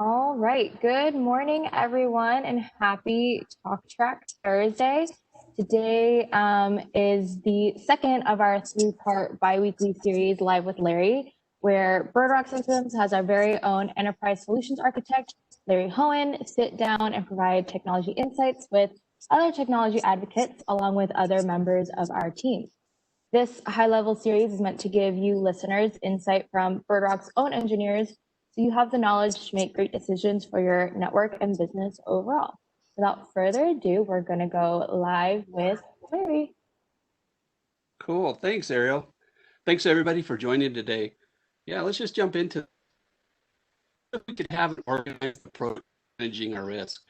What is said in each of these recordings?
All right. Good morning, everyone, and happy Talk Track Thursday. Today is the second of our three-part biweekly series, Live with Larry, where Bird Rock Systems has our very own enterprise solutions architect, Larry Hoehn, sit down and provide technology insights with other technology advocates, along with other members of our team. This high-level series is meant to give you listeners insight from Bird Rock's own engineers, so you have the knowledge to make great decisions for your network and business overall. Without further ado, we're going to go live with Larry. Cool. Thanks, Ariel. Thanks, everybody, for joining today. Yeah, let's just jump into if we could have an organized approach to managing our risk.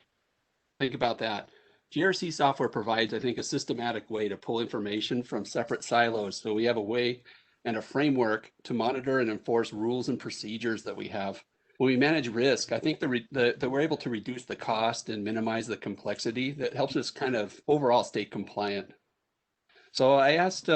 Think about that. GRC software provides, I think, a systematic way to pull information from separate silos. So we have a way and a framework to monitor and enforce rules and procedures that we have. When we manage risk, I think that we're able to reduce the cost and minimize the complexity that helps us kind of overall stay compliant. So I asked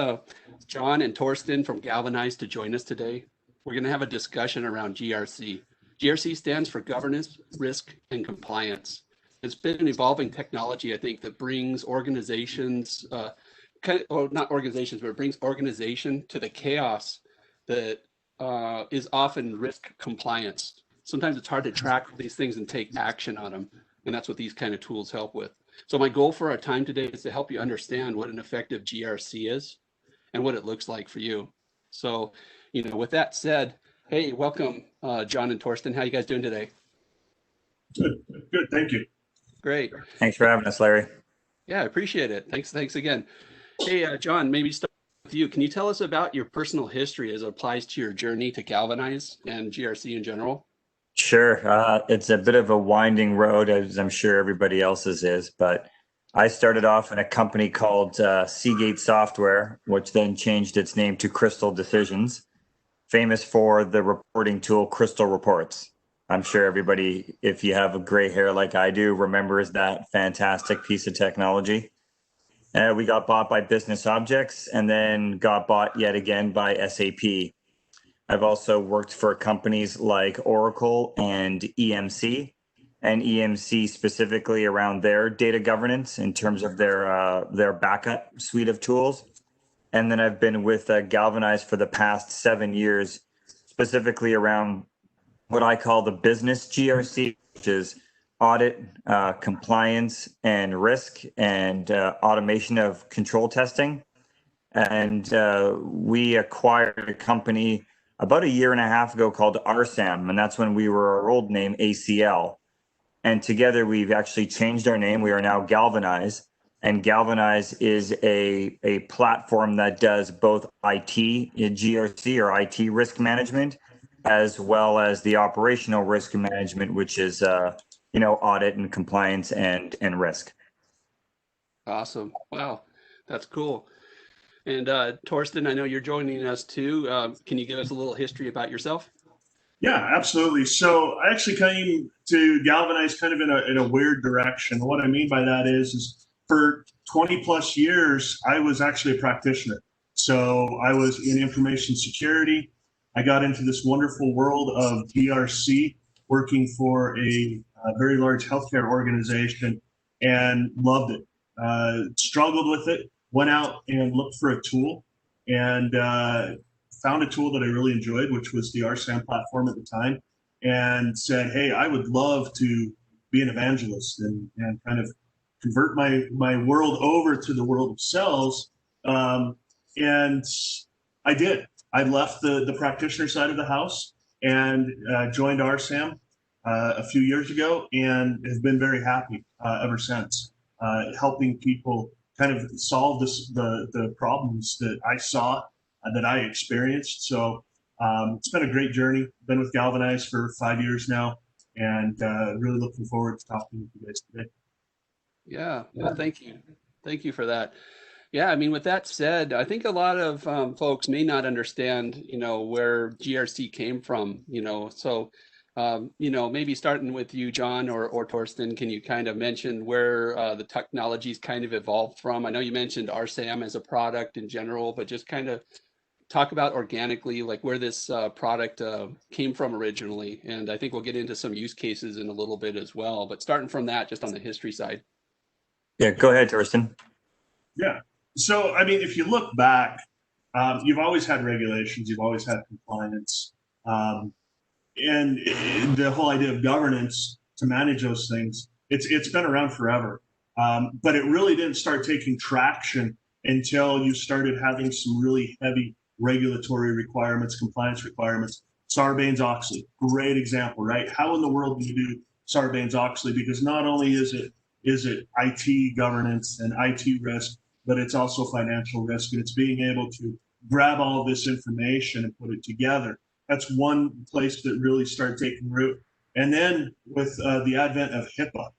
Jon and Torsten from Galvanize to join us today. We're going to have a discussion around GRC. GRC stands for Governance, Risk, and Compliance. It's been an evolving technology, I think, that brings organizations, not organizations, but it brings organization to the chaos that is often risk compliance. Sometimes it's hard to track these things and take action on them, and that's what these kind of tools help with. So my goal for our time today is to help you understand what an effective GRC is and what it looks like for you. So, with that said, hey, welcome, Jon and Torsten. How you guys doing today? Good. Thank you. Great. Thanks for having us, Larry. Yeah, I appreciate it. Thanks again. Hey, Jon, maybe start with you. Can you tell us about your personal history as it applies to your journey to Galvanize and GRC in general? Sure. It's a bit of a winding road, as I'm sure everybody else's is, but I started off in a company called Seagate Software, which then changed its name to Crystal Decisions, famous for the reporting tool Crystal Reports. I'm sure everybody, if you have a gray hair like I do, remembers that fantastic piece of technology. We got bought by Business Objects and then got bought yet again by SAP. I've also worked for companies like Oracle and EMC specifically around their data governance in terms of their backup suite of tools. And then I've been with Galvanize for the past 7 years, specifically around what I call the business GRC, which is audit, compliance, and risk, and automation of control testing. And we acquired a company about a year and a half ago called RSAM, and that's when we were our old name, ACL. And together we've actually changed our name. We are now Galvanize, and Galvanize is a platform that does both IT, GRC or IT risk management, as well as the operational risk management, which is audit and compliance and risk. Awesome. Wow, that's cool. And Torsten, I know you're joining us too. Can you give us a little history about yourself? Yeah, absolutely. So I actually came to Galvanize kind of in a weird direction. What I mean by that is for 20 plus years, I was actually a practitioner. So I was in information security. I got into this wonderful world of GRC, working for a very large healthcare organization, and loved it. Struggled with it, went out and looked for a tool, and found a tool that I really enjoyed, which was the RSAM platform at the time, and said, hey, I would love to be an evangelist and kind of convert my world over to the world of sales. And I did. I left the practitioner side of the house and joined RSAM a few years ago, and have been very happy ever since, helping people kind of solve the problems that I saw, that I experienced. So it's been a great journey. Been with Galvanize for 5 years now, and really looking forward to talking with you guys today. Yeah, well, thank you. Thank you for that. Yeah, I mean, with that said, I think a lot of folks may not understand, where GRC came from, so, maybe starting with you, Jon or Torsten, can you kind of mention where the technologies kind of evolved from? I know you mentioned RSAM as a product in general, but just kind of talk about organically, like where this product came from originally. And I think we'll get into some use cases in a little bit as well. But starting from that, just on the history side. Yeah, go ahead, Torsten. Yeah. So, I mean, if you look back, you've always had regulations, you've always had compliance, and the whole idea of governance to manage those things, it's been around forever. But it really didn't start taking traction until you started having some really heavy regulatory requirements, compliance requirements. Sarbanes-Oxley, great example, right? How in the world do you do Sarbanes-Oxley? Because not only is it IT governance and IT risk, but it's also financial risk, and it's being able to grab all of this information and put it together. That's one place that really started taking root. And then with the advent of HIPAA,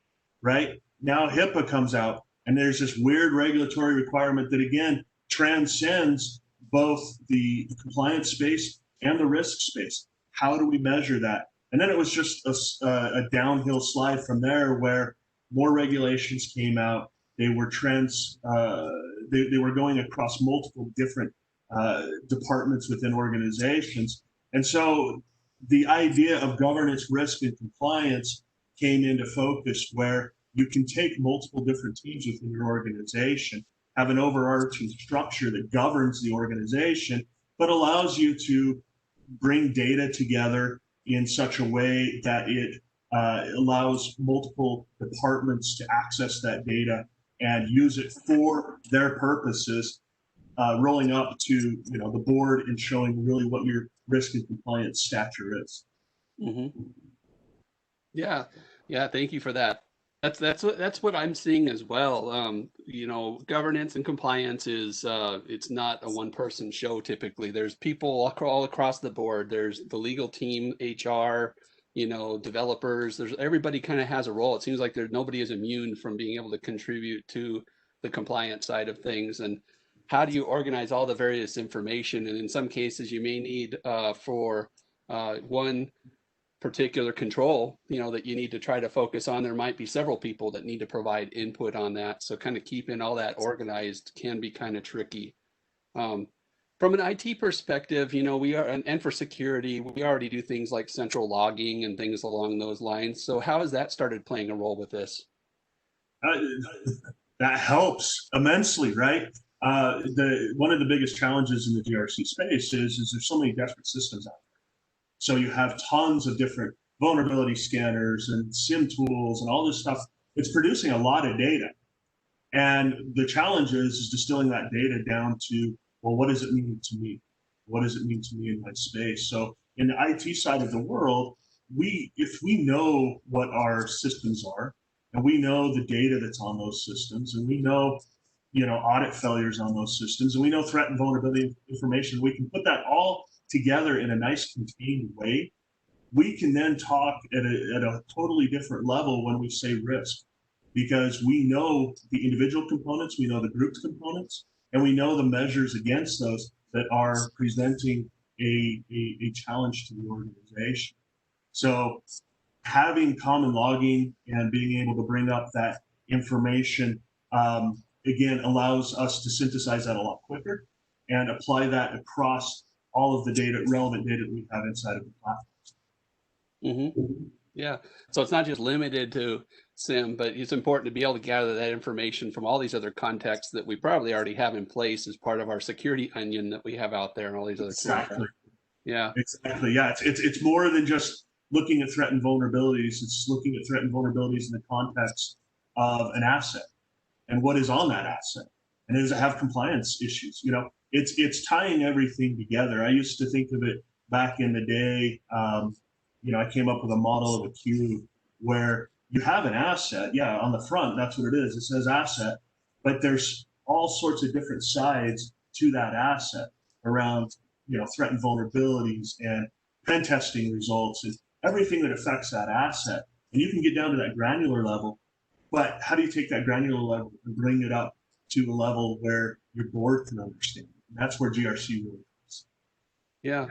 right? Now HIPAA comes out, and there's this weird regulatory requirement that, again, transcends both the compliance space and the risk space. How do we measure that? And then it was just a downhill slide from there, where more regulations came out. They were they were going across multiple different departments within organizations. And so the idea of governance, risk, and compliance came into focus, where you can take multiple different teams within your organization, have an overarching structure that governs the organization, but allows you to bring data together in such a way that it allows multiple departments to access that data and use it for their purposes, rolling up to the board and showing really what your risk and compliance stature is. Mm-hmm. Yeah, thank you for that. That's what I'm seeing as well. Governance and compliance is it's not a one-person show typically. There's people all across the board. There's the legal team, HR, developers. Everybody kind of has a role. It seems like nobody is immune from being able to contribute to the compliance side of things. And how do you organize all the various information? And in some cases, you may need for one particular control, that you need to try to focus on. There might be several people that need to provide input on that. So kind of keeping all that organized can be kind of tricky. From an IT perspective, we are, and for security, we already do things like central logging and things along those lines. So how has that started playing a role with this? That helps immensely, right? One of the biggest challenges in the GRC space is there's so many disparate systems out there. So you have tons of different vulnerability scanners and SIM tools and all this stuff. It's producing a lot of data. And the challenge is distilling that data down to, well, what does it mean to me? What does it mean to me in my space? So in the IT side of the world, if we know what our systems are, and we know the data that's on those systems, and we know, audit failures on those systems, and we know threat and vulnerability information, we can put that all together in a nice contained way. We can then talk at a totally different level when we say risk, because we know the individual components, we know the grouped components, and we know the measures against those that are presenting a challenge to the organization. So having common logging and being able to bring up that information, again, allows us to synthesize that a lot quicker and apply that across all of the relevant data that we have inside of the platform. Mm-hmm. Yeah. So it's not just limited to SIM, but it's important to be able to gather that information from all these other contexts that we probably already have in place as part of our security onion that we have out there and all these other Exactly. Yeah. Exactly. Yeah. It's more than just looking at threat and vulnerabilities. It's looking at threat and vulnerabilities in the context of an asset and what is on that asset. And does it have compliance issues? It's tying everything together. I used to think of it back in the day. I came up with a model of a cube where you have an asset. Yeah, on the front, that's what it is. It says asset, but there's all sorts of different sides to that asset around, threat and vulnerabilities and pen testing results and everything that affects that asset. And you can get down to that granular level, but how do you take that granular level and bring it up to a level where your board can understand? And that's where GRC really is. Yeah.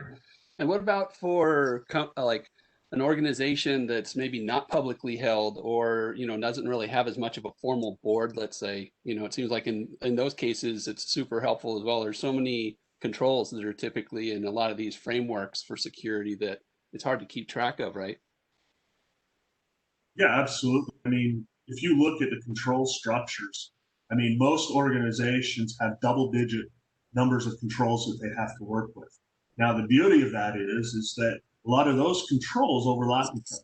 And what about for like an organization that's maybe not publicly held or, doesn't really have as much of a formal board, let's say, it seems like in those cases, it's super helpful as well. There's so many controls that are typically in a lot of these frameworks for security that it's hard to keep track of, right? Yeah, absolutely. I mean, if you look at the control structures, I mean, most organizations have double-digit numbers of controls that they have to work with. Now, the beauty of that is that a lot of those controls overlap each other.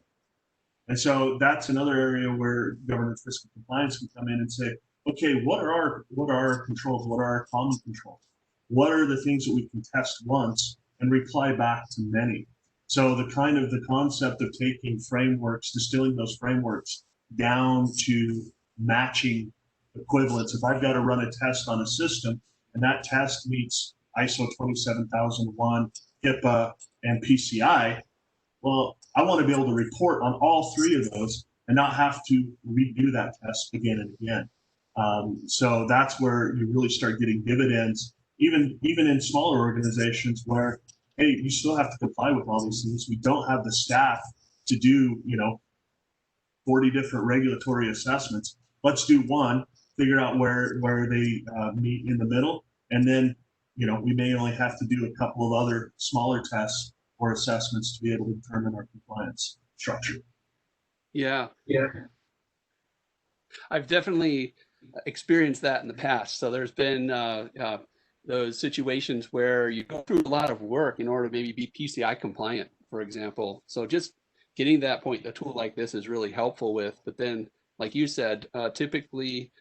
And so that's another area where governance, risk, and compliance can come in and say, okay, what are our controls? What are our common controls? What are the things that we can test once and reply back to many? So the concept of taking frameworks, distilling those frameworks down to matching equivalents. If I've got to run a test on a system and that test meets ISO 27001, HIPAA, and PCI, well, I want to be able to report on all three of those and not have to redo that test again and again. So that's where you really start getting dividends, even in smaller organizations where, hey, you still have to comply with all these things. We don't have the staff to do, 40 different regulatory assessments. Let's do one, figure out where they meet in the middle, and then, we may only have to do a couple of other smaller tests or assessments to be able to determine our compliance structure. Yeah. I've definitely experienced that in the past. So there's been those situations where you go through a lot of work in order to maybe be PCI compliant, for example. So just getting that point, a tool like this is really helpful with. But then, like you said, typically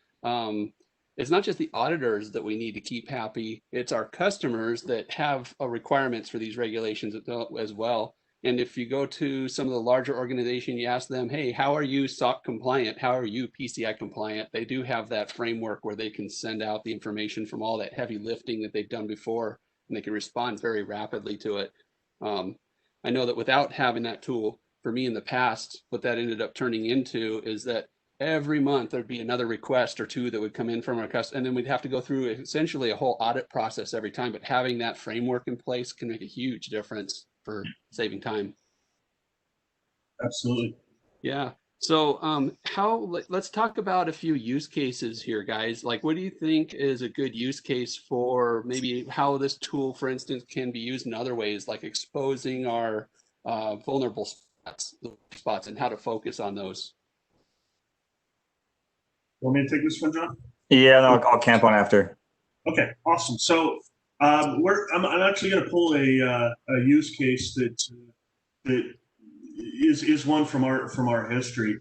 it's not just the auditors that we need to keep happy. It's our customers that have requirements for these regulations as well. And if you go to some of the larger organizations, you ask them, hey, how are you SOC compliant? How are you PCI compliant? They do have that framework where they can send out the information from all that heavy lifting that they've done before, and they can respond very rapidly to it. I know that without having that tool, for me in the past, what that ended up turning into is that every month there'd be another request or two that would come in from our customer, and then we'd have to go through essentially a whole audit process every time. But having that framework in place can make a huge difference for saving time. Absolutely. Yeah. So let's talk about a few use cases here, guys. Like, what do you think is a good use case for maybe how this tool, for instance, can be used in other ways, like exposing our vulnerable spots and how to focus on those? Want me to take this one, John? Yeah, no, I'll camp on after. Okay, awesome. So I'm actually going to pull a use case that is one from our history.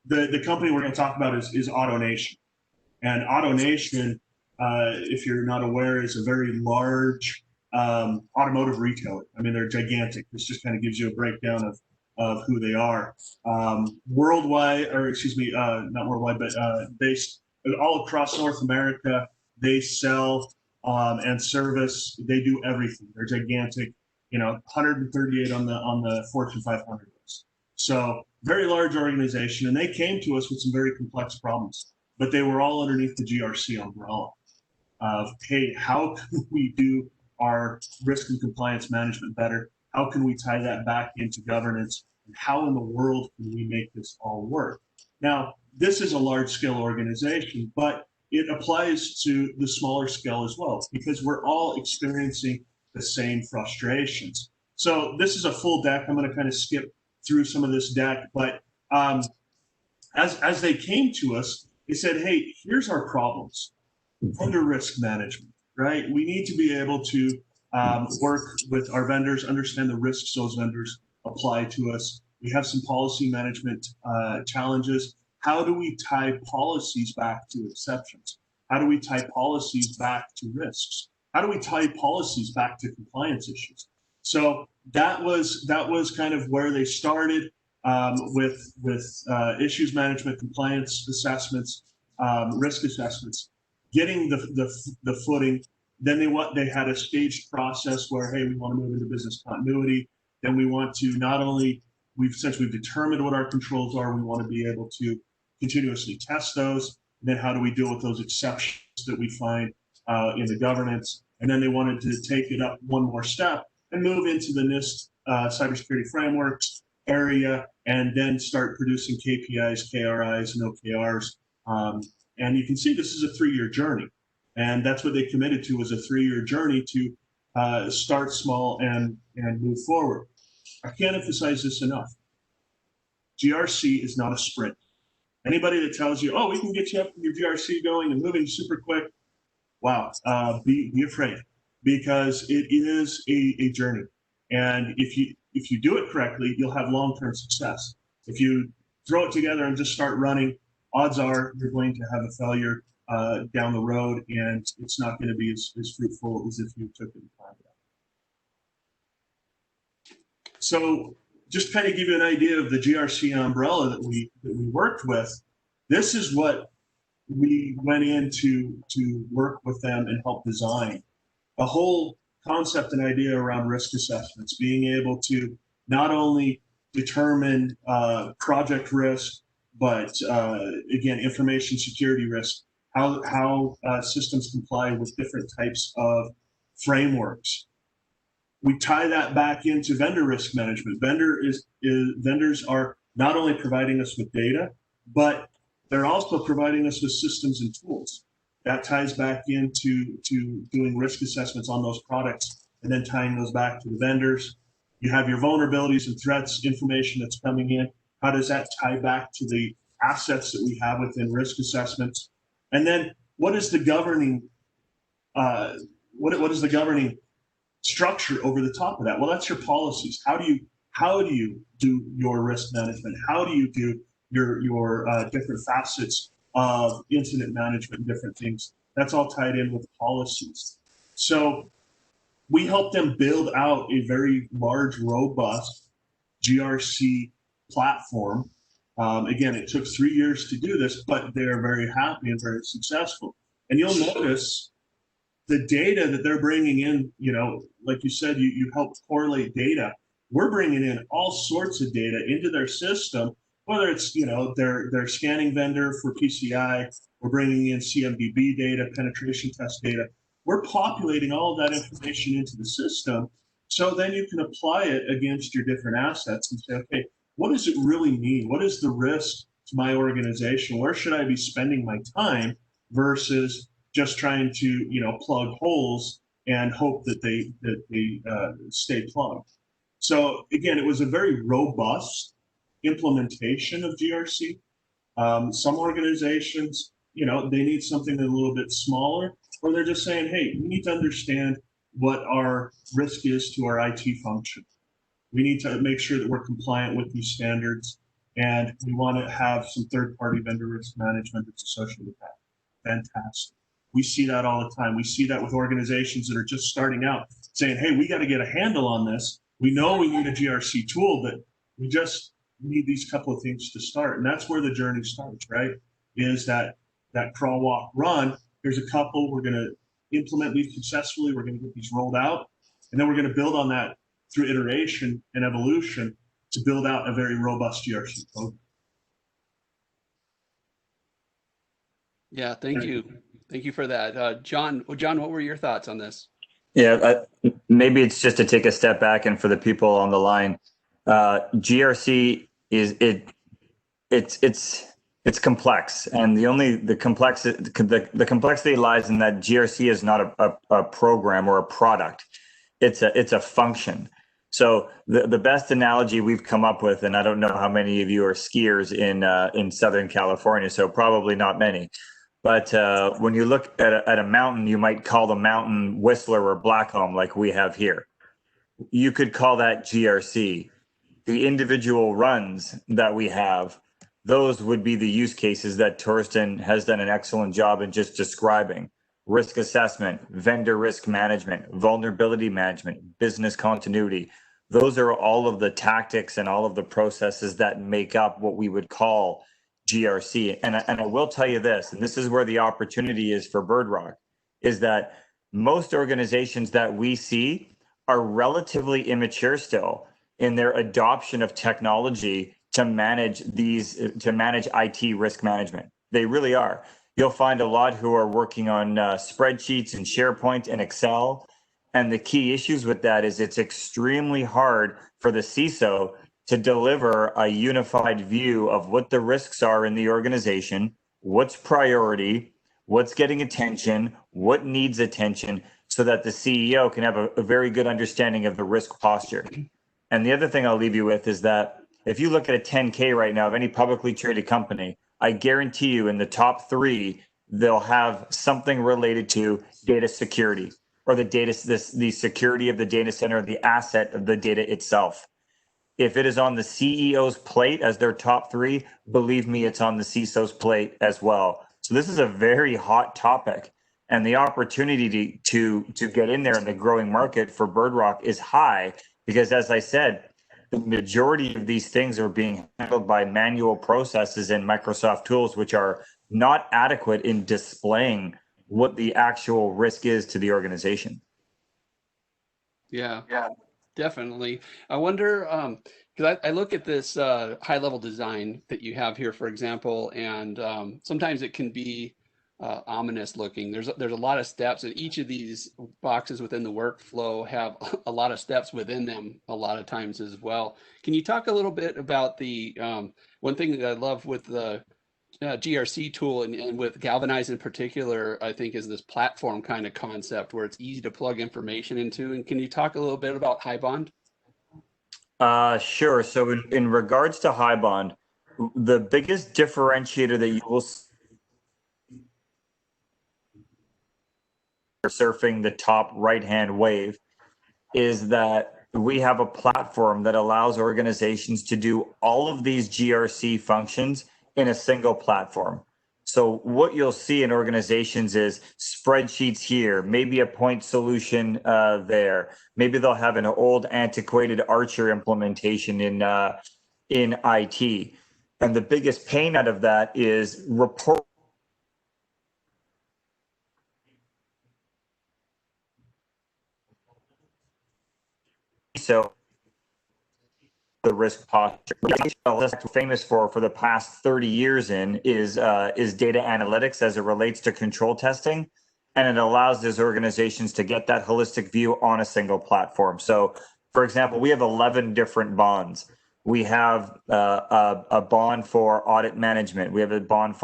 The company we're going to talk about is AutoNation, and AutoNation, if you're not aware, is a very large automotive retailer. I mean, they're gigantic. This just kind of gives you a breakdown of who they are. Worldwide, or excuse me, not worldwide, but based all across North America, they sell and service. They do everything. They're gigantic. 138 on the Fortune 500 list. So very large organization, and they came to us with some very complex problems, but they were all underneath the GRC umbrella of, hey, how can we do our risk and compliance management better? How can we tie that back into governance? And how in the world can we make this all work? Now, this is a large scale organization, but it applies to the smaller scale as well, because we're all experiencing the same frustrations. So this is a full deck. I'm going to kind of skip through some of this deck, but as they came to us, they said, hey, here's our problems. Vendor risk management, right? We need to be able to work with our vendors, understand the risks those vendors apply to us. We have some policy management challenges. How do we tie policies back to exceptions? How do we tie policies back to risks? How do we tie policies back to compliance issues? So that was kind of where they started with issues management, compliance assessments, risk assessments, getting the footing. Then they had a staged process where, hey, we want to move into business continuity. Then we want to not only, since we've determined what our controls are, we want to be able to continuously test those. And then how do we deal with those exceptions that we find in the governance? And then they wanted to take it up one more step and move into the NIST cybersecurity framework area, and then start producing KPIs, KRIs, and OKRs. And you can see this is a 3-year journey. And that's what they committed to, was a 3-year journey to start small and move forward. I can't emphasize this enough. GRC is not a sprint. Anybody that tells you, oh, we can get you up your GRC going and moving super quick, wow, be afraid, because it is a journey. And if you do it correctly, you'll have long-term success. If you throw it together and just start running, odds are you're going to have a failure down the road, and it's not going to be as fruitful as if you took it and planned it. So just kind of give you an idea of the GRC umbrella that we worked with. This is what we went in to work with them and help design. The whole concept and idea around risk assessments, being able to not only determine project risk, but again, information security risk, how systems comply with different types of frameworks. We tie that back into vendor risk management. Vendors are not only providing us with data, but they're also providing us with systems and tools. That ties back into doing risk assessments on those products and then tying those back to the vendors. You have your vulnerabilities and threats information that's coming in. How does that tie back to the assets that we have within risk assessments? And then what is the governing what is the governing structure over the top of that? Well, that's your policies. How do you do your risk management? How do you do your different facets of incident management and different things? That's all tied in with policies. So we helped them build out a very large, robust GRC platform. Again, it took 3 years to do this, but they're very happy and very successful. And you'll notice the data that they're bringing in, like you said, you help correlate data. We're bringing in all sorts of data into their system, whether it's, their scanning vendor for PCI, we're bringing in CMDB data, penetration test data. We're populating all of that information into the system, so then you can apply it against your different assets and say, okay, what does it really mean? What is the risk to my organization? Where should I be spending my time versus just trying to, plug holes and hope that they stay plugged? So again, it was a very robust implementation of GRC. Some organizations, they need something a little bit smaller, or they're just saying, hey, we need to understand what our risk is to our IT function. We need to make sure that we're compliant with these standards, and we want to have some third-party vendor risk management that's associated with that. Fantastic. We see that all the time. We see that with organizations that are just starting out, saying, hey, we got to get a handle on this. We know we need a GRC tool, but we just need these couple of things to start. And that's where the journey starts, right? Is that Craw Walk Run. Here's a couple. We're going to implement these successfully. We're going to get these rolled out. And then we're going to build on that through iteration and evolution to build out a very robust GRC program. Yeah, thank you. Thank you for that. Jon, what were your thoughts on this? Yeah, maybe it's just to take a step back, and for the people on the line, GRC it's complex, and the complexity lies in that GRC is not a program or a product. It's a function. So the best analogy we've come up with, and I don't know how many of you are skiers in Southern California, so probably not many. But when you look at a mountain, you might call the mountain Whistler or Blackcomb, like we have here. You could call that GRC. The individual runs that we have, those would be the use cases that Torsten has done an excellent job in just describing. Risk assessment, vendor risk management, vulnerability management, business continuity. Those are all of the tactics and all of the processes that make up what we would call GRC. And I will tell you this, and this is where the opportunity is for BirdRock, is that most organizations that we see are relatively immature still in their adoption of technology to manage IT risk management. They really are. You'll find a lot who are working on spreadsheets and SharePoint and Excel. And the key issues with that is it's extremely hard for the CISO to deliver a unified view of what the risks are in the organization, what's priority, what's getting attention, what needs attention, so that the CEO can have a very good understanding of the risk posture. And the other thing I'll leave you with is that if you look at a 10K right now of any publicly traded company, I guarantee you in the top 3, they'll have something related to data security, or the security of the data center, the asset of the data itself. If it is on the CEO's plate as their top 3, believe me, it's on the CISO's plate as well. So this is a very hot topic, and the opportunity to get in there in the growing market for BirdRock is high, because as I said, the majority of these things are being handled by manual processes and Microsoft tools, which are not adequate in displaying what the actual risk is to the organization. Yeah, definitely. I wonder, because I look at this high level design that you have here, for example, and sometimes it can be ominous looking. There's a lot of steps, and each of these boxes within the workflow have a lot of steps within them a lot of times as well. Can you talk a little bit about the one thing that I love with the GRC tool and with Galvanize in particular, I think, is this platform kind of concept where it's easy to plug information into. And can you talk a little bit about HighBond? Sure. So in regards to HighBond, the biggest differentiator that you will see surfing the top right-hand wave is that we have a platform that allows organizations to do all of these GRC functions in a single platform. So what you'll see in organizations is spreadsheets here, maybe a point solution there. Maybe they'll have an old antiquated Archer implementation in IT. And the biggest pain out of that is report. So the risk posture famous for the past 30 years is data analytics as it relates to control testing, and it allows those organizations to get that holistic view on a single platform. So for example, we have 11 different bonds. We have a bond for audit management, we have a bond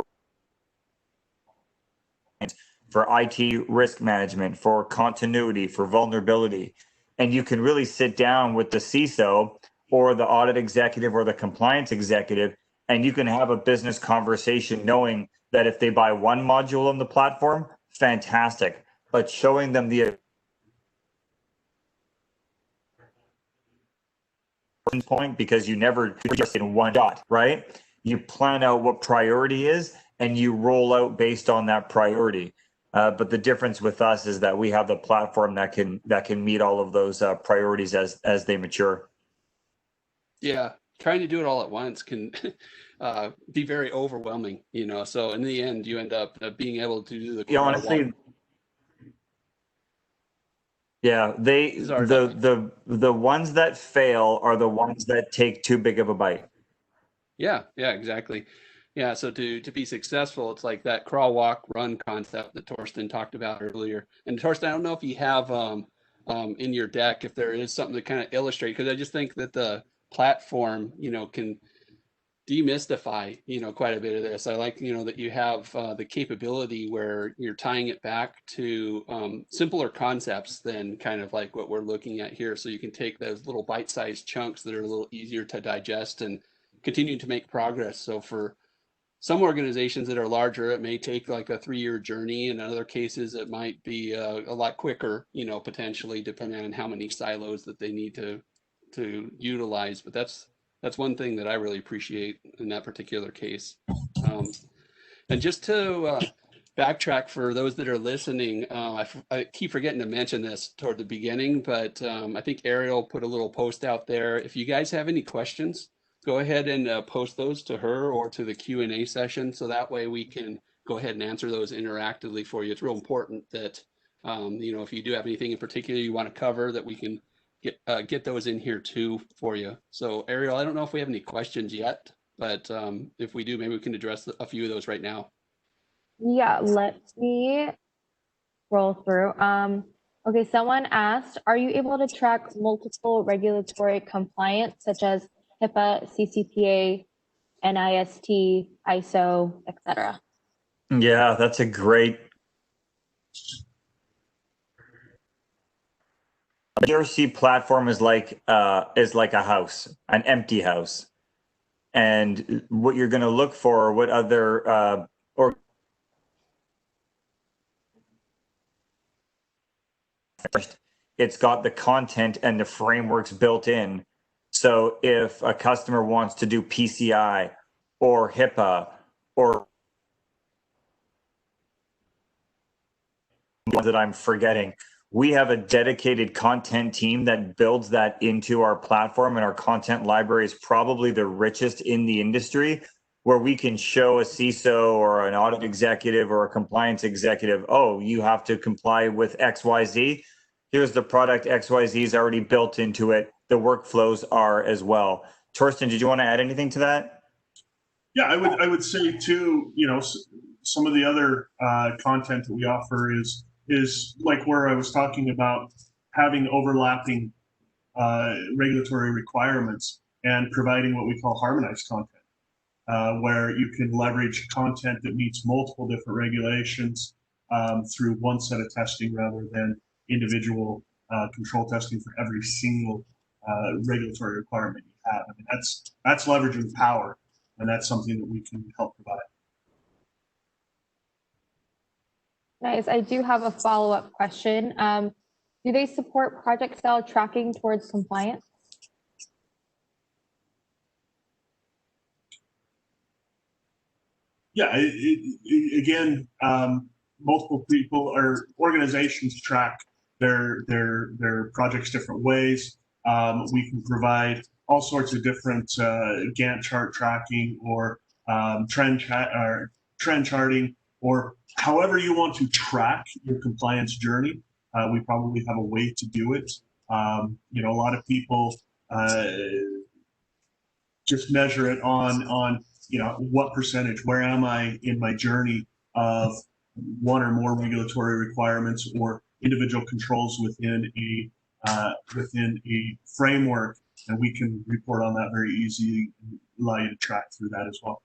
for IT risk management, for continuity, for vulnerability. And you can really sit down with the CISO or the audit executive or the compliance executive, and you can have a business conversation knowing that if they buy one module on the platform, fantastic, but showing them the point, because you never just in one dot, right? You plan out what priority is and you roll out based on that priority. But the difference with us is that we have the platform that can meet all of those priorities as they mature. Yeah, trying to do it all at once can be very overwhelming, So in the end, you end up being able to do the honestly. Yeah, the ones that fail are the ones that take too big of a bite. Yeah, exactly. Yeah, so to be successful, it's like that Craw Walk Run concept that Torsten talked about earlier. And Torsten, I don't know if you have in your deck, if there is something to kind of illustrate, because I just think that the platform, can demystify, quite a bit of this. I like, that you have the capability where you're tying it back to simpler concepts than kind of like what we're looking at here. So you can take those little bite-sized chunks that are a little easier to digest and continue to make progress. So for some organizations that are larger, it may take like a 3-year journey. In other cases, it might be a lot quicker, potentially, depending on how many silos that they need to utilize. But that's one thing that I really appreciate in that particular case. And just to backtrack for those that are listening, I keep forgetting to mention this toward the beginning, but I think Ariel put a little post out there. If you guys have any questions, go ahead and post those to her or to the Q&A session, so that way we can go ahead and answer those interactively for you. It's real important that if you do have anything in particular you want to cover, that we can get those in here too for you. So Ariel, I don't know if we have any questions yet, but if we do, maybe we can address a few of those right now. Yeah, let me scroll through. Okay, someone asked, are you able to track multiple regulatory compliance such as HIPAA, CCPA, NIST, ISO, etc.? Yeah, that's a great. The GRC platform is like a house, an empty house, and what you're going to look for, what other or it's got the content and the frameworks built in. So if a customer wants to do PCI or HIPAA or that I'm forgetting, we have a dedicated content team that builds that into our platform, and our content library is probably the richest in the industry, where we can show a CISO or an audit executive or a compliance executive, oh, you have to comply with XYZ. Here's the product, XYZ is already built into it. The workflows are as well. Torsten, did you want to add anything to that? Yeah, I would say too, some of the other content that we offer is like where I was talking about having overlapping regulatory requirements and providing what we call harmonized content, where you can leverage content that meets multiple different regulations through one set of testing rather than individual control testing for every single regulatory requirement you have. I mean, that's leveraging power, and that's something that we can help provide. Nice. I do have a follow-up question. Do they support project style tracking towards compliance? Yeah, again, multiple people or organizations track their projects different ways. We can provide all sorts of different Gantt chart tracking or trend charting, or however you want to track your compliance journey. We probably have a way to do it. A lot of people just measure it on what percentage, where am I in my journey of one or more regulatory requirements or individual controls within a framework, and we can report on that very easily and allow you to track through that as well.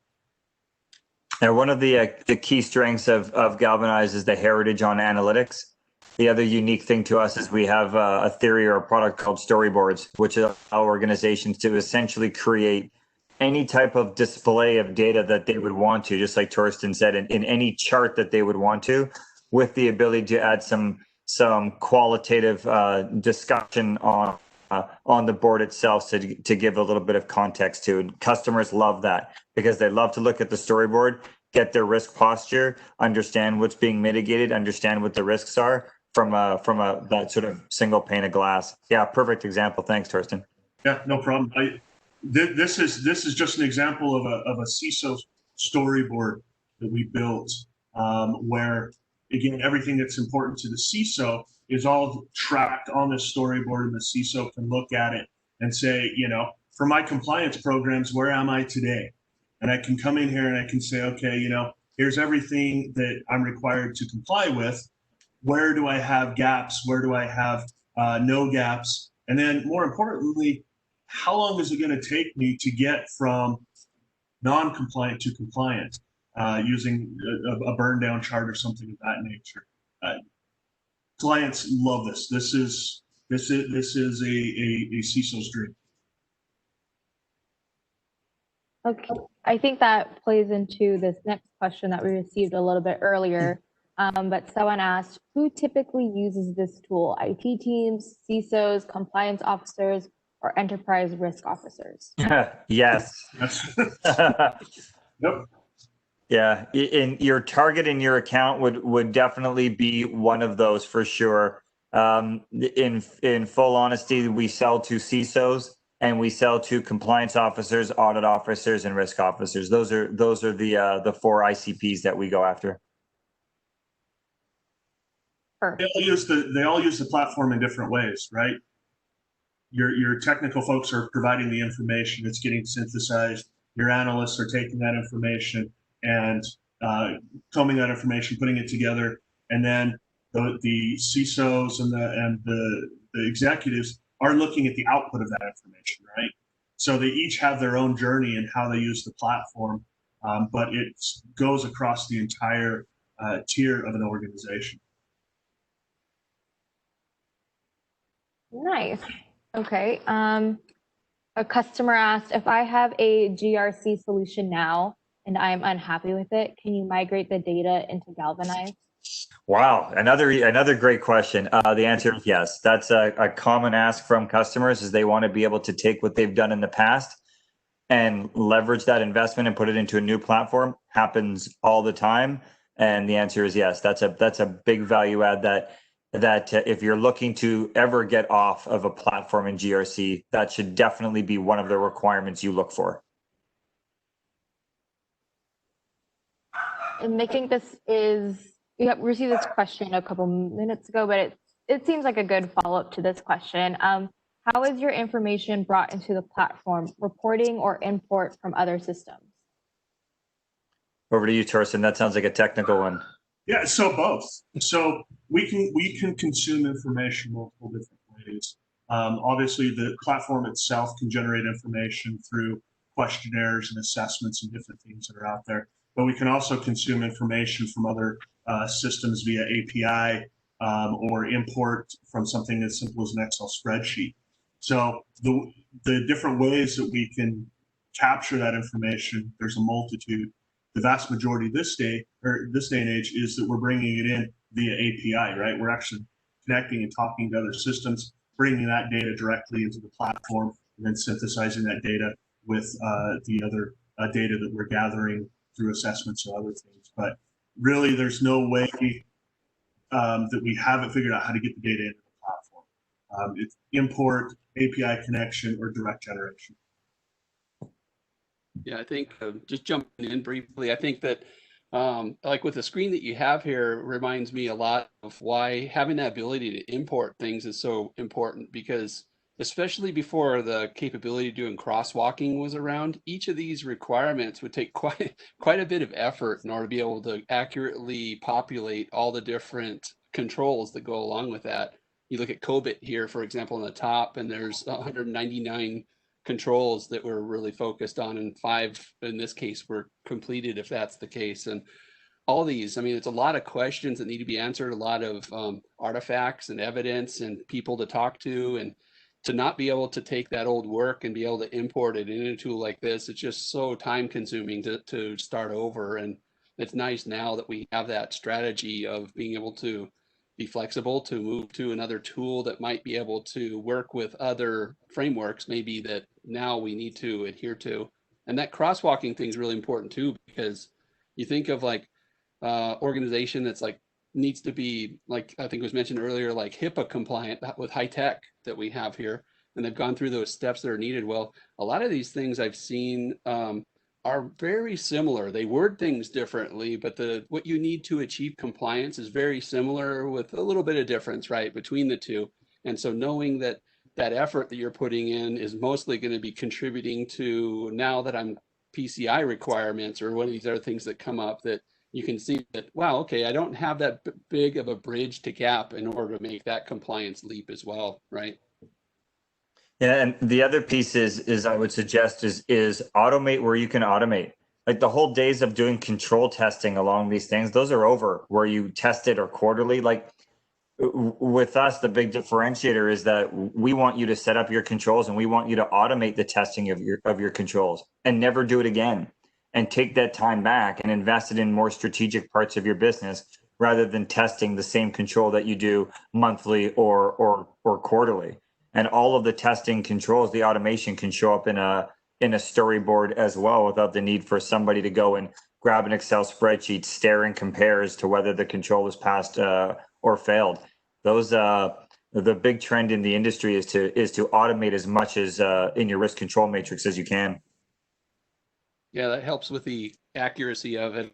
Now, one of the key strengths of Galvanize is the heritage on analytics. The other unique thing to us is we have a theory or a product called Storyboards, which allow organizations to essentially create any type of display of data that they would want to, just like Torsten said, in any chart that they would want to, with the ability to add some qualitative discussion on the board itself to give a little bit of context to. And customers love that because they love to look at the storyboard, get their risk posture, understand what's being mitigated, understand what the risks are from that sort of single pane of glass. Yeah, perfect example. Thanks, Torsten. Yeah, no problem. This is just an example of a CISO storyboard that we built, where again everything that's important to the CISO is all tracked on this storyboard, and the CISO can look at it and say, for my compliance programs, where am I today? And I can come in here and I can say, okay, here's everything that I'm required to comply with. Where do I have gaps? Where do I have no gaps? And then more importantly, how long is it going to take me to get from non-compliant to compliant using a burn down chart or something of that nature? Clients love this. This is a CISO's dream. Okay, I think that plays into this next question that we received a little bit earlier. But someone asked, who typically uses this tool? IT teams, CISOs, compliance officers, or enterprise risk officers? Yes. Yep. Yeah, in your target in your account would definitely be one of those for sure. In full honesty, we sell to CISOs and we sell to compliance officers, audit officers, and risk officers. Those are the 4 ICPs that we go after. They all use the platform in different ways, right? Your technical folks are providing the information that's getting synthesized. Your analysts are taking that information and combing that information, putting it together, and then the CISOs and the executives are looking at the output of that information, right? So they each have their own journey and how they use the platform but it goes across the entire tier of an organization. Nice. Okay. A customer asked, if I have a GRC solution now and I'm unhappy with it, can you migrate the data into Galvanize? Wow, another great question. The answer is yes. That's a common ask from customers, is they want to be able to take what they've done in the past and leverage that investment and put it into a new platform. Happens all the time, and the answer is yes. That's a big value add that if you're looking to ever get off of a platform in GRC, that should definitely be one of the requirements you look for. And I think this is, we received this question a couple minutes ago, but it seems like a good follow-up to this question. How is your information brought into the platform, reporting or import from other systems? Over to you, Torsten. That sounds like a technical one. Yeah, so both. So we can consume information multiple different ways. Obviously, the platform itself can generate information through questionnaires and assessments and different things that are out there. But we can also consume information from other systems via API or import from something as simple as an Excel spreadsheet. So the different ways that we can capture that information, there's a multitude. The vast majority this day and age is that we're bringing it in via API, right? We're actually connecting and talking to other systems, bringing that data directly into the platform, and then synthesizing that data with the other data that we're gathering through assessments or other things. But really, there's no way that we haven't figured out how to get the data into the platform. It's import, API connection, or direct generation. Yeah, I think just jumping in briefly, I think that like with the screen that you have here reminds me a lot of why having that ability to import things is so important, because especially before the capability of doing crosswalking was around, each of these requirements would take quite a bit of effort in order to be able to accurately populate all the different controls that go along with that. You look at COBIT here, for example, on the top, and there's 199 controls that we're really focused on, and 5 in this case were completed, if that's the case. And all these, I mean, it's a lot of questions that need to be answered, a lot of artifacts and evidence and people to talk to, and to not be able to take that old work and be able to import it in a tool like this, it's just so time consuming to start over. And it's nice now that we have that strategy of being able to be flexible, to move to another tool that might be able to work with other frameworks maybe that now we need to adhere to. And that crosswalking thing is really important too, because you think of like organization that's like needs to be, like I think was mentioned earlier, like HIPAA compliant with high tech that we have here, and they've gone through those steps that are needed. Well, a lot of these things I've seen are very similar. They word things differently, but what you need to achieve compliance is very similar with a little bit of difference, right, between the two. And so knowing that that effort that you're putting in is mostly going to be contributing to, now that I'm PCI requirements or one of these other things that come up, that you can see that, wow, okay, I don't have that big of a bridge to gap in order to make that compliance leap as well, right? Yeah, and the other piece is I would suggest is automate where you can automate. Like the whole days of doing control testing along these things, those are over, where you test it or quarterly. Like with us, the big differentiator is that we want you to set up your controls and we want you to automate the testing of your controls and never do it again, and take that time back and invest it in more strategic parts of your business rather than testing the same control that you do monthly or quarterly. And all of the testing controls, the automation can show up in a storyboard as well, without the need for somebody to go and grab an Excel spreadsheet, stare and compare as to whether the control was passed or failed. Those the big trend in the industry is to automate as much as in your risk control matrix as you can. Yeah, that helps with the accuracy of it,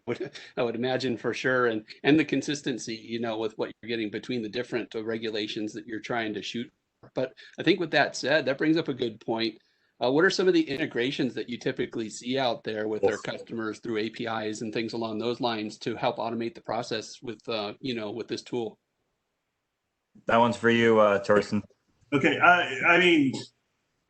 I would imagine, for sure, and the consistency, you know, with what you're getting between the different regulations that you're trying to shoot. But I think with that said, that brings up a good point. What are some of the integrations that you typically see out there with their customers through APIs and things along those lines to help automate the process with, you know, with this tool? That one's for you, Torsten. Okay, I mean,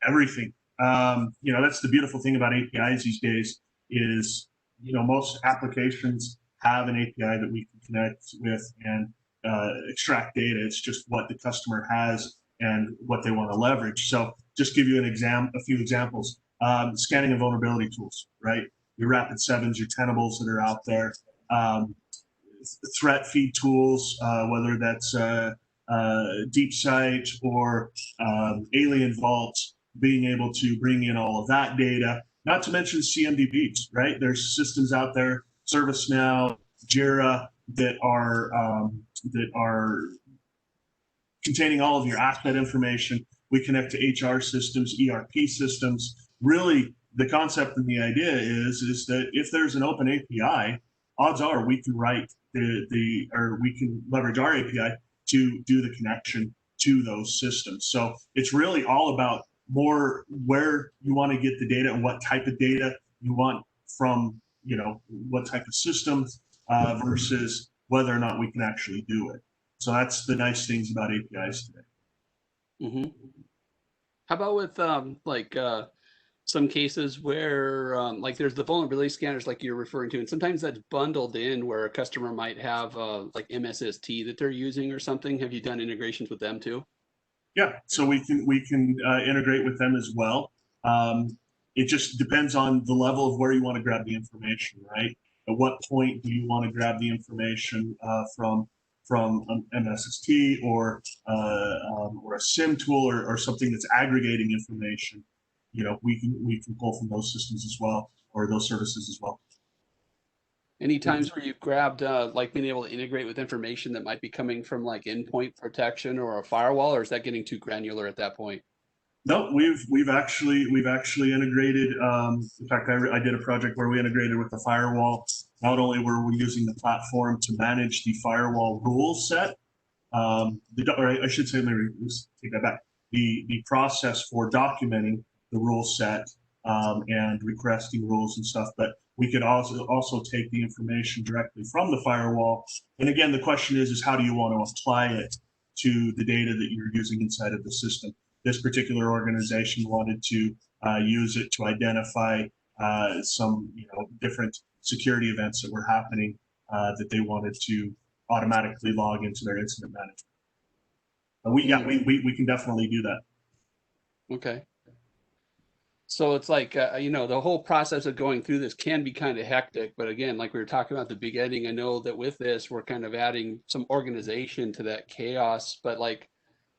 everything. You know, that's the beautiful thing about APIs these days, is most applications have an API that we can connect with and extract data. It's just what the customer has and what they want to leverage. So just give you a few examples. Scanning and vulnerability tools, right? Your Rapid7s, your Tenables that are out there. Threat feed tools, whether that's DeepSight or Alien Vault, being able to bring in all of that data, not to mention CMDBs, right? There's systems out there, ServiceNow, Jira, that are containing all of your asset information. We connect to HR systems, ERP systems. Really, the concept and the idea is that if there's an open API, odds are we can write or we can leverage our API to do the connection to those systems. So it's really all about more where you want to get the data and what type of data you want from, what type of systems versus whether or not we can actually do it. So that's the nice things about APIs today. Mm-hmm. How about with some cases where like there's the vulnerability scanners like you're referring to, and sometimes that's bundled in where a customer might have like MSST that they're using or something. Have you done integrations with them too? Yeah, so we can integrate with them as well. It just depends on the level of where you want to grab the information, right? At what point do you want to grab the information from MSST or a SIM tool or something that's aggregating information? We can pull from those systems as well, or those services as well. Any times where you've grabbed like being able to integrate with information that might be coming from like endpoint protection or a firewall, or is that getting too granular at that point? No, we've actually integrated. In fact, I did a project where we integrated with the firewall. Not only were we using the platform to manage the firewall rule set, or I should say, let me take that back. The process for documenting the rule set and requesting rules and stuff, but we could also take the information directly from the firewall. And again, the question is how do you want to apply it to the data that you're using inside of the system? This particular organization wanted to use it to identify some different security events that were happening that they wanted to automatically log into their incident management. But we can definitely do that. Okay. So it's like, the whole process of going through this can be kind of hectic. But again, like we were talking about the beginning, I know that with this, we're kind of adding some organization to that chaos. But like,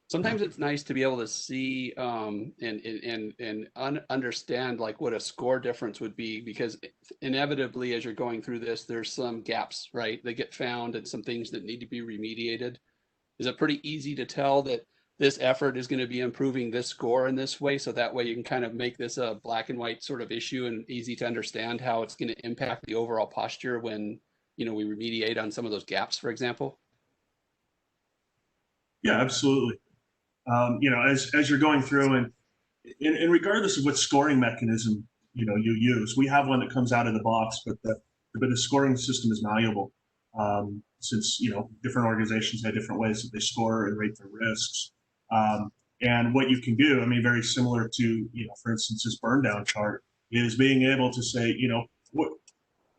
sometimes it's nice to be able to see and understand like what a score difference would be, because inevitably, as you're going through this, there's some gaps, right? They get found and some things that need to be remediated. Is it pretty easy to tell that this effort is going to be improving this score in this way, so that way you can kind of make this a black and white sort of issue and easy to understand how it's going to impact the overall posture when we remediate on some of those gaps, for example? Yeah, absolutely. As you're going through and regardless of what scoring mechanism you use, we have one that comes out of the box, but the scoring system is malleable since different organizations have different ways that they score and rate their risks. And what you can do, very similar to, for instance, this burn down chart, is being able to say, what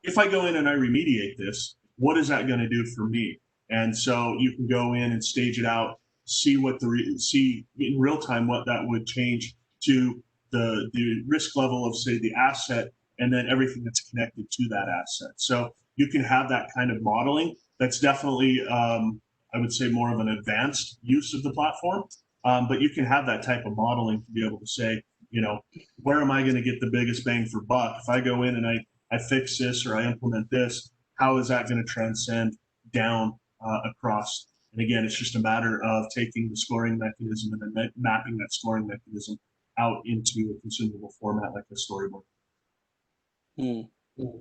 if I go in and I remediate this, what is that going to do for me? And so you can go in and stage it out, see in real time what that would change to the risk level of, say, the asset, and then everything that's connected to that asset. So you can have that kind of modeling. That's definitely, I would say, more of an advanced use of the platform. But you can have that type of modeling to be able to say, where am I going to get the biggest bang for buck? If I go in and I fix this or I implement this, how is that going to transcend down across? And again, it's just a matter of taking the scoring mechanism and then mapping that scoring mechanism out into a consumable format like a storyboard.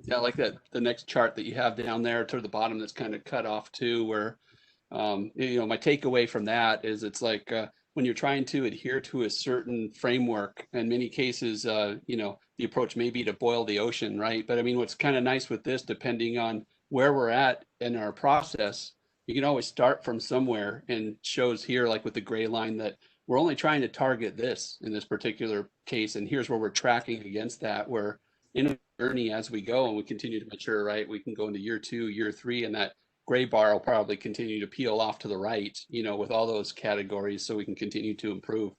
Yeah, I like that. The next chart that you have down there toward the bottom that's kind of cut off too, where, my takeaway from that is it's like when you're trying to adhere to a certain framework, in many cases, the approach may be to boil the ocean, right? But what's kind of nice with this, depending on where we're at in our process, you can always start from somewhere, and shows here, like with the gray line, that we're only trying to target this in this particular case. And here's where we're tracking against that, where in a journey as we go and we continue to mature, right? We can go into year 2, year 3, and that gray bar will probably continue to peel off to the right, with all those categories, so we can continue to improve.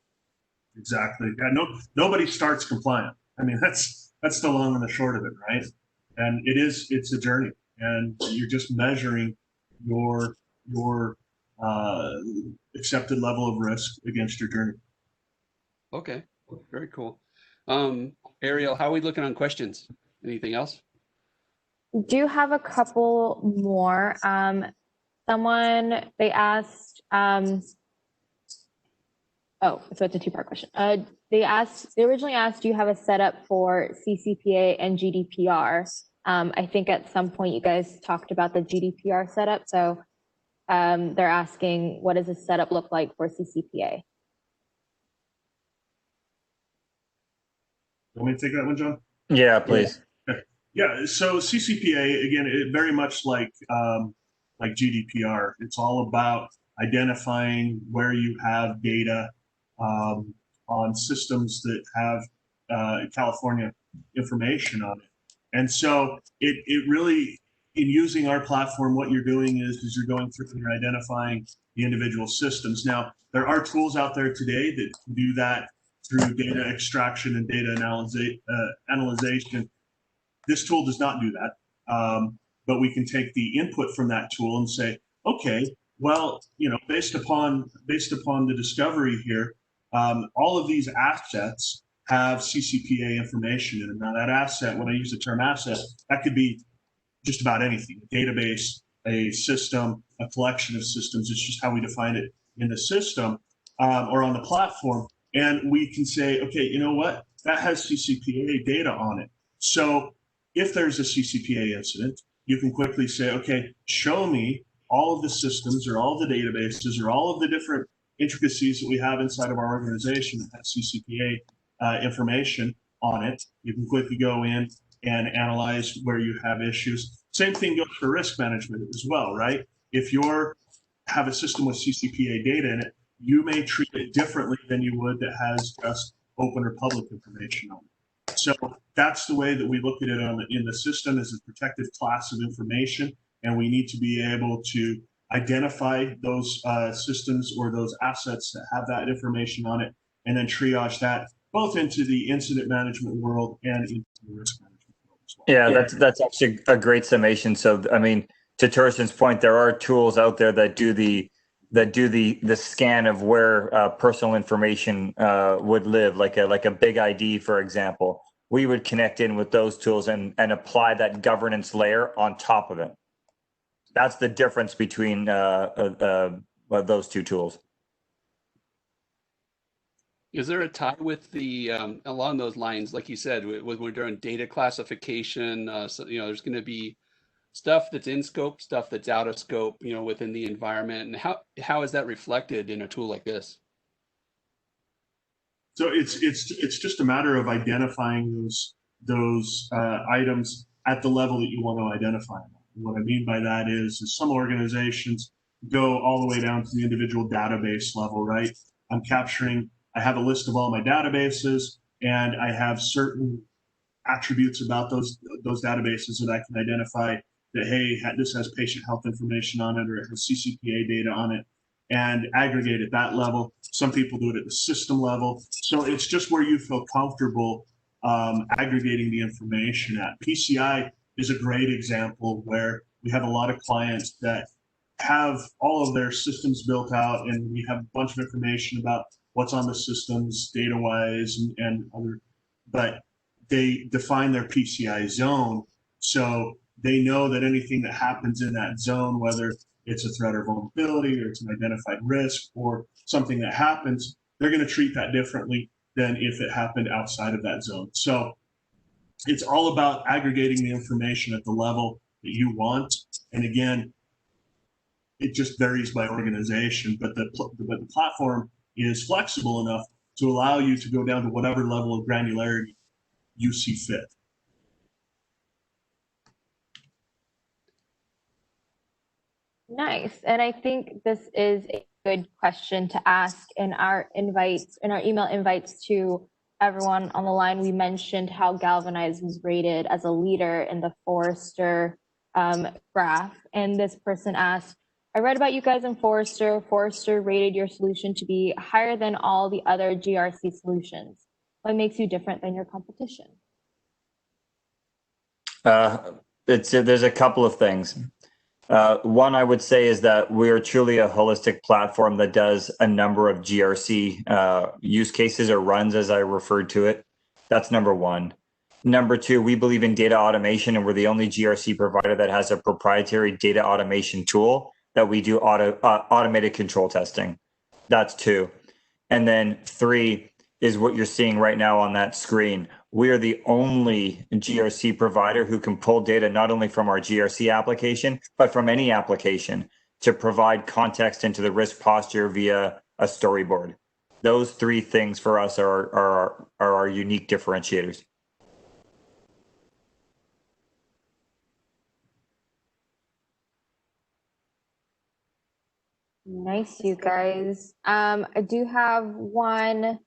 Exactly. Yeah. Nobody starts compliant. I mean, that's the long and the short of it, right? And it's a journey, and you're just measuring your accepted level of risk against your journey. Okay, very cool. Ariel, how are we looking on questions? Anything else? We do have a couple more. They asked, so it's a two-part question. They originally asked, do you have a setup for CCPA and GDPR? I think at some point you guys talked about the GDPR setup. So they're asking, what does the setup look like for CCPA? Want me to take that one, John? Yeah, please. Yeah. So CCPA, again, it very much like GDPR. It's all about identifying where you have data on systems that have California information on it. And so it really, in using our platform, what you're doing is you're going through and you're identifying the individual systems. Now, there are tools out there today that do that through data extraction and data analyzation. This tool does not do that, but we can take the input from that tool and say, okay, well, based upon the discovery here, all of these assets have CCPA information in them. Now, that asset, when I use the term asset, that could be just about anything: a database, a system, a collection of systems. It's just how we define it in the system or on the platform. And we can say, okay, you know what? That has CCPA data on it. So if there's a CCPA incident, you can quickly say, okay, show me all of the systems or all of the databases or all of the different intricacies that we have inside of our organization that has CCPA information on it. You can quickly go in and analyze where you have issues. Same thing goes for risk management as well, right? If you have a system with CCPA data in it, you may treat it differently than you would that has just open or public information on it. So that's the way that we look at it in the system, as a protected class of information, and we need to be able to identify those systems or those assets that have that information on it, and then triage that both into the incident management world and into the risk management world as well. Yeah, that's actually a great summation. So, I mean, to Torsten's point, there are tools out there that do the scan of where personal information would live, like a BigID, for example. We would connect in with those tools and apply that governance layer on top of it. That's the difference between those two tools. Is there a tie with the along those lines, like you said, when we're doing data classification? So, there's going to be stuff that's in scope, stuff that's out of scope, within the environment, and how is that reflected in a tool like this? So it's just a matter of identifying those items at the level that you want to identify them. And what I mean by that is some organizations go all the way down to the individual database level, right? I have a list of all my databases, and I have certain attributes about those databases that I can identify that, hey, this has patient health information on it, or it has CCPA data on it, and aggregate at that level. Some people do it at the system level. So it's just where you feel comfortable aggregating the information at. PCI is a great example where we have a lot of clients that have all of their systems built out, and we have a bunch of information about what's on the systems data-wise and other, but they define their PCI zone. So they know that anything that happens in that zone, whether it's a threat or vulnerability, or it's an identified risk, or something that happens, they're going to treat that differently than if it happened outside of that zone. So it's all about aggregating the information at the level that you want. And again, it just varies by organization, but the platform is flexible enough to allow you to go down to whatever level of granularity you see fit. Nice. And I think this is a good question to ask in our email invites to everyone on the line, we mentioned how Galvanize was rated as a leader in the Forrester graph. And this person asked, I read about you guys in Forrester. Forrester rated your solution to be higher than all the other GRC solutions. What makes you different than your competition? There's a couple of things. One I would say is that we are truly a holistic platform that does a number of GRC use cases or runs, as I referred to it. That's number one. Number two, we believe in data automation, and we're the only GRC provider that has a proprietary data automation tool that we do automated control testing. That's two. And then three is what you're seeing right now on that screen. We are the only GRC provider who can pull data not only from our GRC application, but from any application to provide context into the risk posture via a storyboard. Those three things for us are our unique differentiators. Nice, you guys. I do have one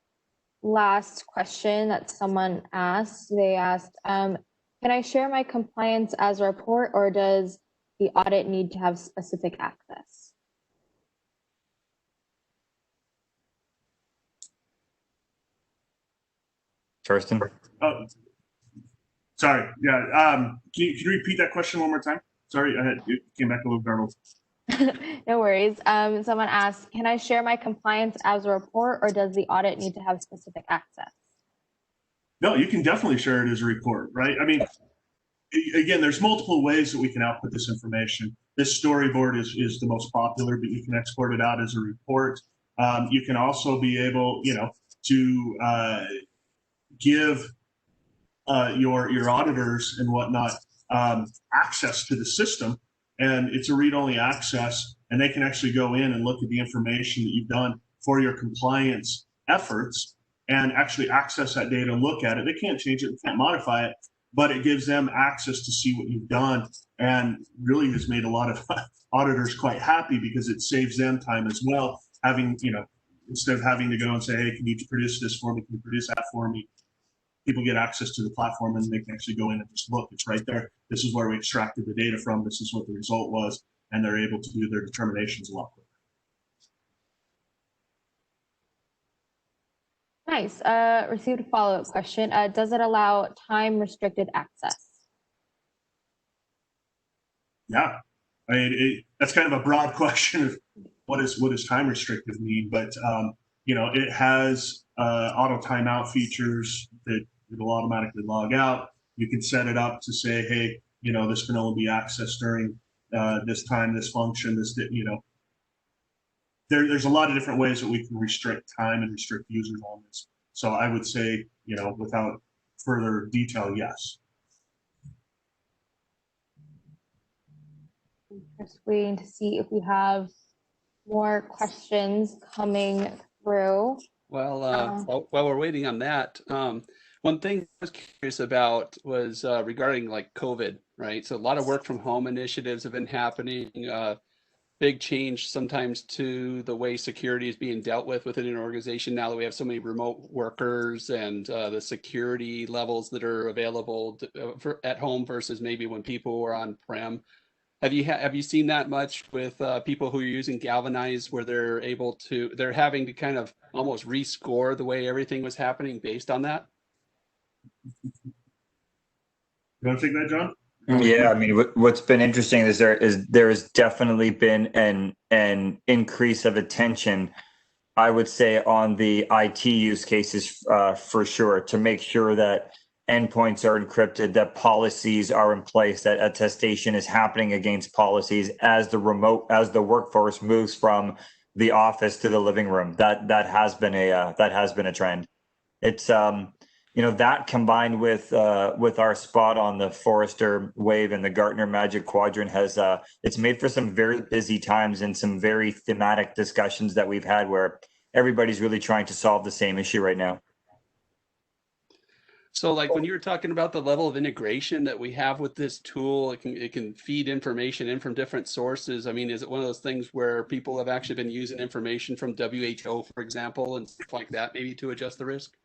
last question that someone asked. They asked, can I share my compliance as a report, or does the audit need to have specific access? Torsten? Oh, sorry. Yeah. Can you repeat that question one more time? Sorry, it came back a little garbled. No worries. Someone asked, can I share my compliance as a report, or does the audit need to have specific access? No, you can definitely share it as a report, right? I mean, again, there's multiple ways that we can output this information. This storyboard is the most popular, but you can export it out as a report. You can also be able, to give your auditors and whatnot access to the system, and it's a read-only access, and they can actually go in and look at the information that you've done for your compliance efforts and actually access that data, look at it. They can't change it, they can't modify it, but it gives them access to see what you've done, and really has made a lot of auditors quite happy because it saves them time as well. Having, instead of having to go and say, hey, can you produce this for me? Can you produce that for me? People get access to the platform and they can actually go in and just look. It's right there. This is where we extracted the data from. This is what the result was. And they're able to do their determinations a lot quicker. Nice. Received a follow-up question. Does it allow time-restricted access? Yeah. I mean, that's kind of a broad question of what does time restrictive mean, but it has auto timeout features that it'll automatically log out. You can set it up to say, hey, this can only be accessed during this time, this function, there's a lot of different ways that we can restrict time and restrict users on this. So I would say, without further detail, yes. Just waiting to see if we have more questions coming through. Well, while we're waiting on that, one thing I was curious about was regarding like COVID, right? So a lot of work from home initiatives have been happening. Big change sometimes to the way security is being dealt with within an organization now that we have so many remote workers, and the security levels that are available at home versus maybe when people were on prem. Have you seen that much with people who are using Galvanize, where they're having to kind of almost rescore the way everything was happening based on that? You want to take that, Jon? Yeah, I mean, what's been interesting is there has definitely been an increase of attention, I would say, on the IT use cases for sure, to make sure that endpoints are encrypted, that policies are in place, that attestation is happening against policies as the workforce moves from the office to the living room. That has been a trend. It's that combined with our spot on the Forrester Wave and the Gartner Magic Quadrant it's made for some very busy times and some very thematic discussions that we've had where everybody's really trying to solve the same issue right now. So like when you were talking about the level of integration that we have with this tool, it can feed information in from different sources. I mean, is it one of those things where people have actually been using information from WHO, for example, and stuff like that, maybe to adjust the risk?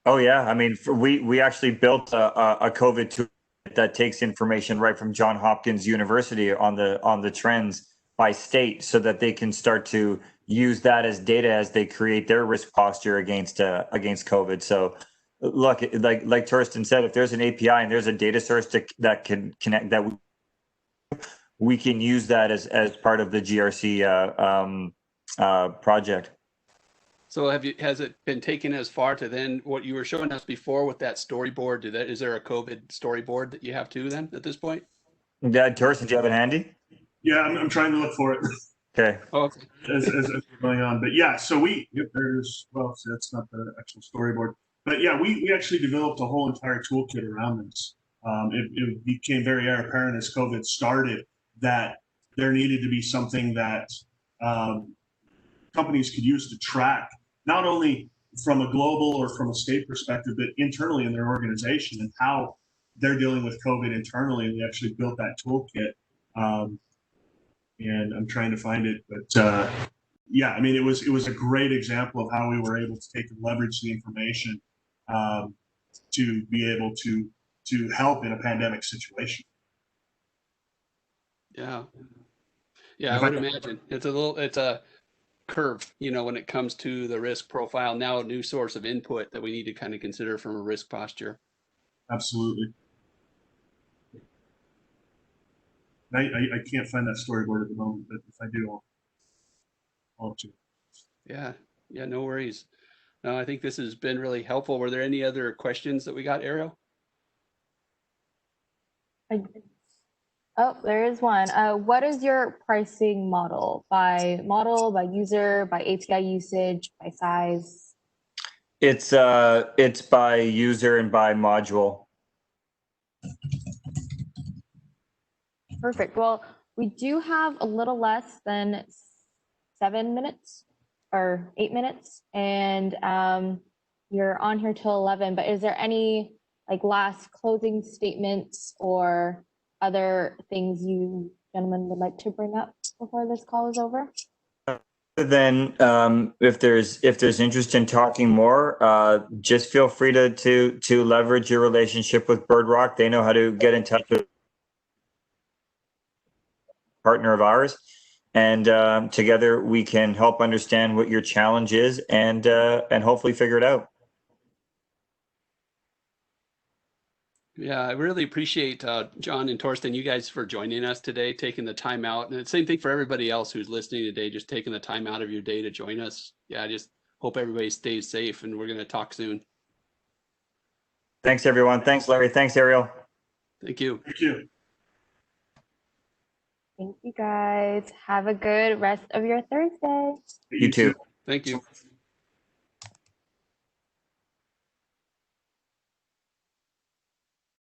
Oh yeah, I mean, we actually built a COVID tool that takes information right from Johns Hopkins University on the trends by state, so that they can start to use that as data as they create their risk posture against COVID. So, look, like Torsten said, if there's an API and there's a data source that can connect, that we can use that as part of the GRC project. So has it been taken as far to then what you were showing us before with that storyboard? Is there a COVID storyboard that you have too then at this point? Yeah, Torsten, do you have it handy? Yeah, I'm trying to look for it. Okay. Oh, okay. as we're going on. But yeah, so there's, well, so that's not the actual storyboard. But yeah, we actually developed a whole entire toolkit around this. It became very apparent as COVID started that there needed to be something that companies could use to track, not only from a global or from a state perspective, but internally in their organization and how they're dealing with COVID internally. And we actually built that toolkit. And I'm trying to find it, but yeah, I mean, it was a great example of how we were able to take and leverage the information to be able to help in a pandemic situation. Yeah, I would imagine it's a curve, when it comes to the risk profile. Now a new source of input that we need to kind of consider from a risk posture. Absolutely. I can't find that storyboard at the moment, but if I do, I'll let you. Yeah, no worries. No, I think this has been really helpful. Were there any other questions that we got, Ariel? Oh, there is one. What is your pricing model? By user, by API usage, by size? It's by user and by module. Perfect. Well, we do have a little less than 7 minutes or 8 minutes, and you're on here till 11. But is there any last closing statements or other things you gentlemen would like to bring up before this call is over? Then, if there's interest in talking more, just feel free to leverage your relationship with BirdRock. They know how to get in touch with a partner of ours, and together we can help understand what your challenge is and hopefully figure it out. Yeah, I really appreciate Jon and Torsten, you guys for joining us today, taking the time out. And the same thing for everybody else who's listening today, just taking the time out of your day to join us. Yeah, I just hope everybody stays safe, and we're going to talk soon. Thanks, everyone. Thanks, Larry. Thanks, Ariel. Thank you. Thank you. Thank you, guys. Have a good rest of your Thursday. You too. Thank you.